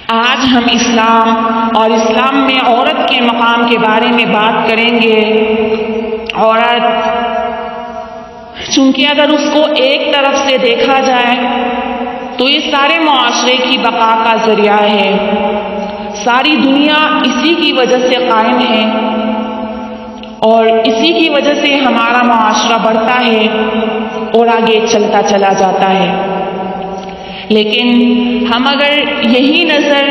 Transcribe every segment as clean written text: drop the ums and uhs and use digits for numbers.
آج ہم اسلام اور اسلام میں عورت کے مقام کے بارے میں بات کریں گے۔ عورت چونکہ اگر اس کو ایک طرف سے دیکھا جائے تو یہ سارے معاشرے کی بقا کا ذریعہ ہے، ساری دنیا اسی کی وجہ سے قائم ہے اور اسی کی وجہ سے ہمارا معاشرہ بڑھتا ہے اور آگے چلتا چلا جاتا ہے۔ لیکن ہم اگر یہی نظر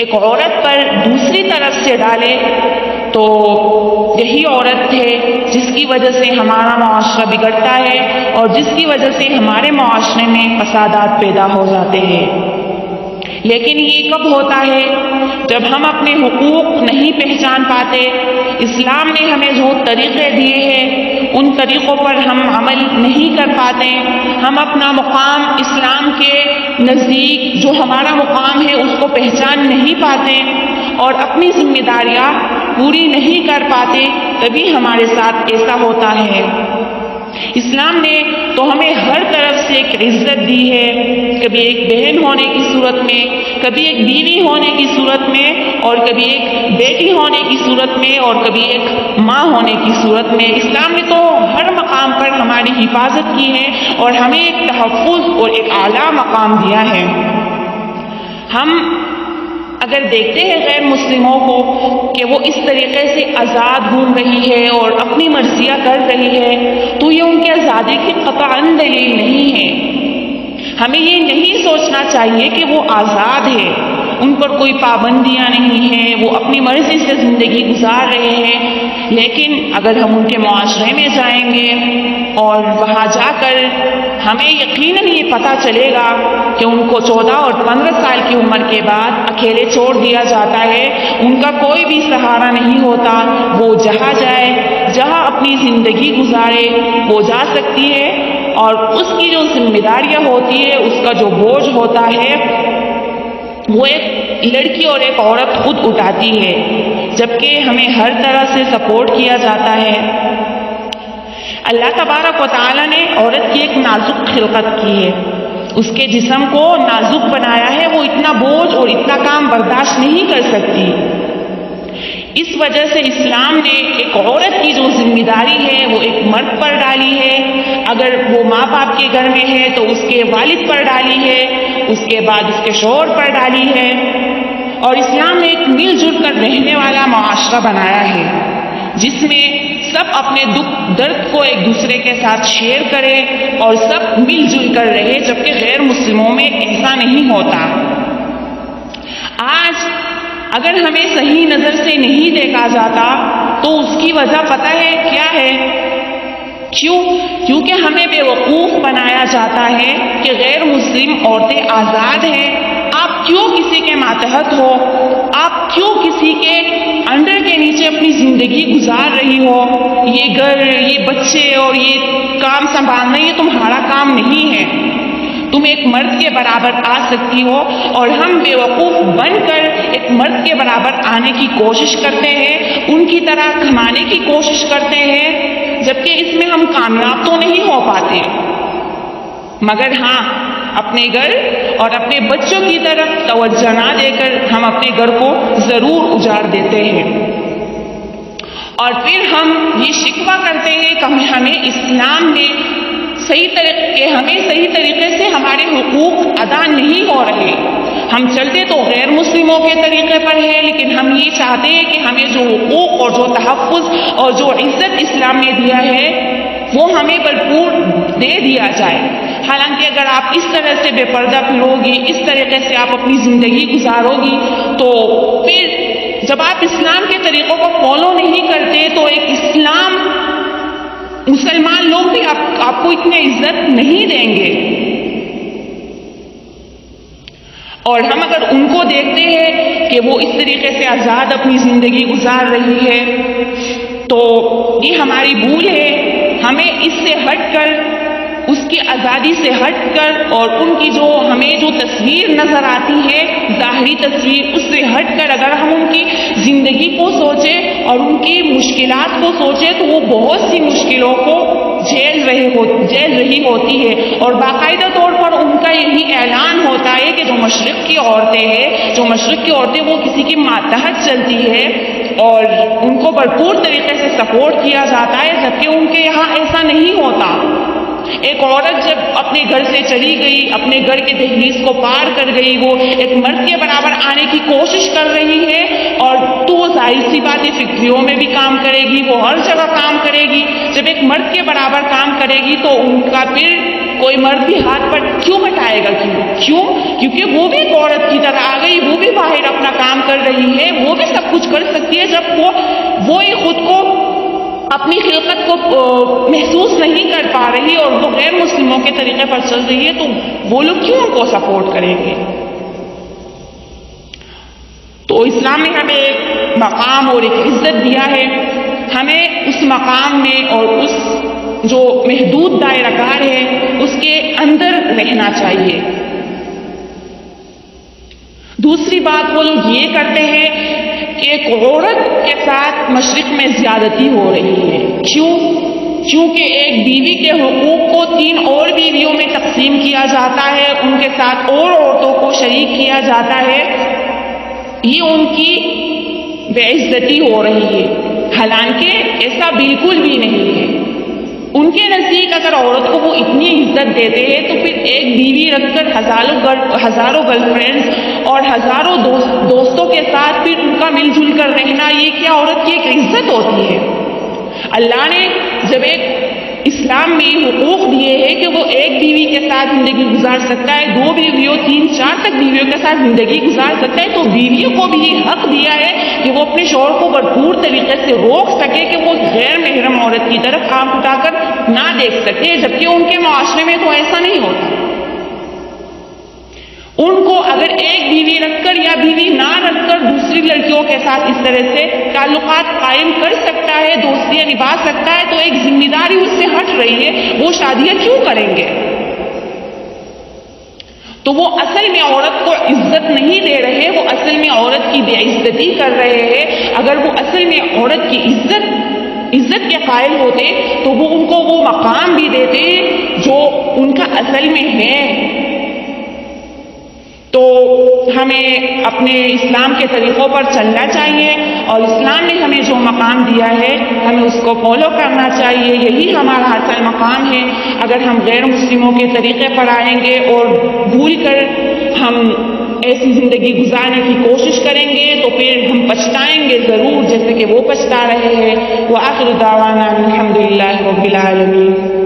ایک عورت پر دوسری طرف سے ڈالیں تو یہی عورت ہے جس کی وجہ سے ہمارا معاشرہ بگڑتا ہے اور جس کی وجہ سے ہمارے معاشرے میں فسادات پیدا ہو جاتے ہیں۔ لیکن یہ کب ہوتا ہے؟ جب ہم اپنے حقوق نہیں پہچان پاتے۔ اسلام نے ہمیں جو طریقے دیے ہیں ان طریقوں پر ہم عمل نہیں کر پاتے، ہم اپنا مقام اسلام کے نزدیک جو ہمارا مقام ہے اس کو پہچان نہیں پاتے اور اپنی ذمہ داریاں پوری نہیں کر پاتے، تبھی ہمارے ساتھ ایسا ہوتا ہے۔ اسلام نے تو ہمیں ہر طرف سے ایک عزت دی ہے، کبھی ایک بہن ہونے کی صورت میں، کبھی ایک بیوی ہونے کی صورت میں، اور کبھی ایک بیٹی ہونے کی صورت میں، اور کبھی ایک ماں ہونے کی صورت میں۔ اسلام نے تو ہر مقام پر ہماری حفاظت کی ہے اور ہمیں ایک تحفظ اور ایک اعلیٰ مقام دیا ہے۔ ہم اگر دیکھتے ہیں غیر مسلموں کو کہ وہ اس طریقے سے آزاد گھوم رہی ہے اور اپنی مرضیاں کر رہی ہے تو یہ ان کے آزادی کی قطعاً دلیل نہیں ہے۔ ہمیں یہ نہیں سوچنا چاہیے کہ وہ آزاد ہے، ان پر کوئی پابندیاں نہیں ہیں، وہ اپنی مرضی سے زندگی گزار رہے ہیں۔ لیکن اگر ہم ان کے معاشرے میں جائیں گے اور وہاں جا کر ہمیں یقیناً یہ پتہ چلے گا کہ ان کو 14 اور 15 سال کی عمر کے بعد اکیلے چھوڑ دیا جاتا ہے، ان کا کوئی بھی سہارا نہیں ہوتا، وہ جہاں جائے، جہاں اپنی زندگی گزارے وہ جا سکتی ہے اور اس کی جو ذمہ داریاں ہوتی ہے، اس کا جو بوجھ ہوتا ہے وہ ایک لڑکی اور ایک عورت خود اٹھاتی ہے، جبکہ ہمیں ہر طرح سے سپورٹ کیا جاتا ہے۔ اللہ تبارک و تعالیٰ نے عورت کی ایک نازک خلقت کی ہے، اس کے جسم کو نازک بنایا ہے، وہ اتنا بوجھ اور اتنا کام برداشت نہیں کر سکتی۔ اس وجہ سے اسلام نے ایک عورت کی جو ذمہ داری ہے وہ ایک مرد پر ڈالی ہے، اگر وہ ماں باپ کے گھر میں ہے تو اس کے والد پر ڈالی ہے، اس کے بعد اس کے شوہر پر ڈالی ہے، اور اسلام نے ایک مل جل کر رہنے والا معاشرہ بنایا ہے جس میں سب اپنے دکھ درد کو ایک دوسرے کے ساتھ شیئر کرے اور سب مل جل کر رہے، جبکہ غیر مسلموں میں ایسا نہیں ہوتا۔ آج اگر ہمیں صحیح نظر سے نہیں دیکھا جاتا تو اس کی وجہ پتہ ہے کیا ہے؟ کیونکہ ہمیں بے وقوف بنایا جاتا ہے کہ غیر مسلم عورتیں آزاد ہیں، آپ کیوں کسی کے ماتحت ہو، آپ کیوں کسی کے انڈر کے نیچے اپنی زندگی گزار رہی ہو، یہ گھر، یہ بچے اور یہ کام سنبھالنا یہ تمہارا کام نہیں ہے، تم ایک مرد کے برابر آ سکتی ہو۔ اور ہم بے وقوف بن کر ایک مرد کے برابر آنے کی کوشش کرتے ہیں، ان کی طرح کمانے کی کوشش کرتے ہیں، جبکہ اس میں ہم کامیاب تو نہیں ہو پاتے، مگر ہاں اپنے گھر اور اپنے بچوں کی طرف توجہ نہ دے کر ہم اپنے گھر کو ضرور اجاڑ دیتے ہیں، اور پھر ہم یہ شکوہ کرتے ہیں کہ ہمیں اسلام نے صحیح طریقے سے ہمارے حقوق ادا نہیں ہو رہے۔ ہم چلتے تو غیر مسلموں کے طریقے پر ہے، لیکن ہم یہ چاہتے ہیں کہ ہمیں جو حقوق اور جو تحفظ اور جو عزت اسلام نے دیا ہے وہ ہمیں بھرپور دے دیا جائے۔ حالانکہ اگر آپ اس طرح سے بے پردہ پھرو گی، اس طریقے سے آپ اپنی زندگی گزارو گی تو پھر جب آپ اسلام کے طریقوں کو فالو نہیں کرتے تو ایک اسلام مسلمان لوگ بھی آپ کو اتنی عزت نہیں دیں گے، اور ہم اگر ان کو دیکھتے ہیں کہ وہ اس طریقے سے آزاد اپنی زندگی گزار رہی ہے تو یہ ہماری بھول ہے۔ ہمیں اس سے ہٹ کر، اس کی آزادی سے ہٹ کر اور ان کی جو ہمیں جو تصویر نظر آتی ہے ظاہری تصویر، اس سے ہٹ کر اگر ہم ان کی زندگی کو سوچیں اور ان کی مشکلات کو سوچیں تو وہ بہت سی مشکلوں کو جھیل رہی ہوتی ہے، اور باقاعدہ طور پر ان کا یہی اعلان ہوتا ہے کہ جو مشرق کی عورتیں ہیں، جو مشرق کی عورتیں وہ کسی کی ماتحت چلتی ہے اور ان کو بھرپور طریقے سے سپورٹ کیا جاتا ہے، جبکہ ان کے یہاں ایسا نہیں ہوتا۔ ایک عورت جب اپنے گھر سے چلی گئی، اپنے گھر کے دہلیز کو پار کر گئی، وہ ایک مرد کے برابر آنے کی کوشش کر رہی ہے، اور تو وہ ظاہر سی بات ہے فیکٹریوں میں بھی کام کرے گی، وہ ہر جگہ کام کرے گی۔ جب ایک مرد کے برابر کام کرے گی تو ان کا پھر کوئی مرد بھی ہاتھ پر کیوں بٹائے گا؟ کیوں؟ کیونکہ وہ بھی ایک عورت کی طرح آ گئی، وہ بھی باہر اپنا کام کر رہی ہے، وہ بھی سب کچھ کر سکتی ہے۔ جب وہ ہی خود کو اپنی خلقت کو محسوس نہیں کر پا رہی اور وہ غیر مسلموں کے طریقے پر چل رہی ہے، تو وہ لوگ کیوں ان کو سپورٹ کریں گے؟ تو اسلام نے ہمیں ایک مقام اور ایک عزت دیا ہے، ہمیں اس مقام میں اور اس جو محدود دائرہ کار ہے اس کے اندر رہنا چاہیے۔ دوسری بات وہ لوگ یہ کرتے ہیں کہ ایک عورت کے ساتھ مشرق میں زیادتی ہو رہی ہے۔ کیوں؟ کیونکہ ایک بیوی کے حقوق کو 3 اور بیویوں میں تقسیم کیا جاتا ہے، ان کے ساتھ اور عورتوں کو شریک کیا جاتا ہے، یہ ان کی بے عزتی ہو رہی ہے، حالانکہ ایسا بالکل بھی نہیں ہے۔ ان کے نزدیک اگر عورت کو وہ اتنی عزت دیتے ہیں تو پھر ایک بیوی رکھ کر ہزاروں گرل فرینڈز اور ہزاروں دوستوں کے ساتھ پھر ان کا مل جل کر رہنا، یہ کیا عورت کی ایک عزت ہوتی ہے؟ اللہ نے جب ایک اسلام میں حقوق دیے ہیں کہ وہ ایک بیوی کے ساتھ زندگی گزار سکتا ہے، 2 بیویوں 3 4 تک بیویوں کے ساتھ زندگی گزار سکتا ہے، تو بیویوں کو بھی یہ حق دیا ہے کہ وہ اپنے شوہر کو بھرپور طریقے سے روک سکے کہ وہ غیر محرم عورت کی طرف آنکھ اٹھا کر نہ دیکھ سکے، جبکہ ان کے معاشرے میں تو ایسا نہیں ہوتا۔ ان کو اگر ایک بیوی رکھ کر یا بیوی نہ رکھ کر دوسری لڑکیوں کے ساتھ اس طرح سے تعلقات قائم کر سکتا ہے، دوستیاں نبھا سکتا ہے، تو ایک ذمہ داری اس سے ہٹ رہی ہے، وہ شادیاں کیوں کریں گے؟ تو وہ اصل میں عورت کو عزت نہیں دے رہے، وہ اصل میں عورت کی بے عزتی کر رہے ہیں۔ اگر وہ اصل میں عورت کی عزت کے قائل ہوتے تو وہ ان کو وہ مقام بھی دیتے جو ان کا اصل میں ہے۔ تو ہمیں اپنے اسلام کے طریقوں پر چلنا چاہیے، اور اسلام نے ہمیں جو مقام دیا ہے ہمیں اس کو فالو کرنا چاہیے، یہی ہمارا اصل مقام ہے۔ اگر ہم غیر مسلموں کے طریقے پر آئیں گے اور بھول کر ہم ایسی زندگی گزارنے کی کوشش کریں گے تو پھر ہم پچھتائیں گے ضرور، جیسے کہ وہ پچھتا رہے ہیں۔ وآخر دعوانا الحمدللہ رب العالمین۔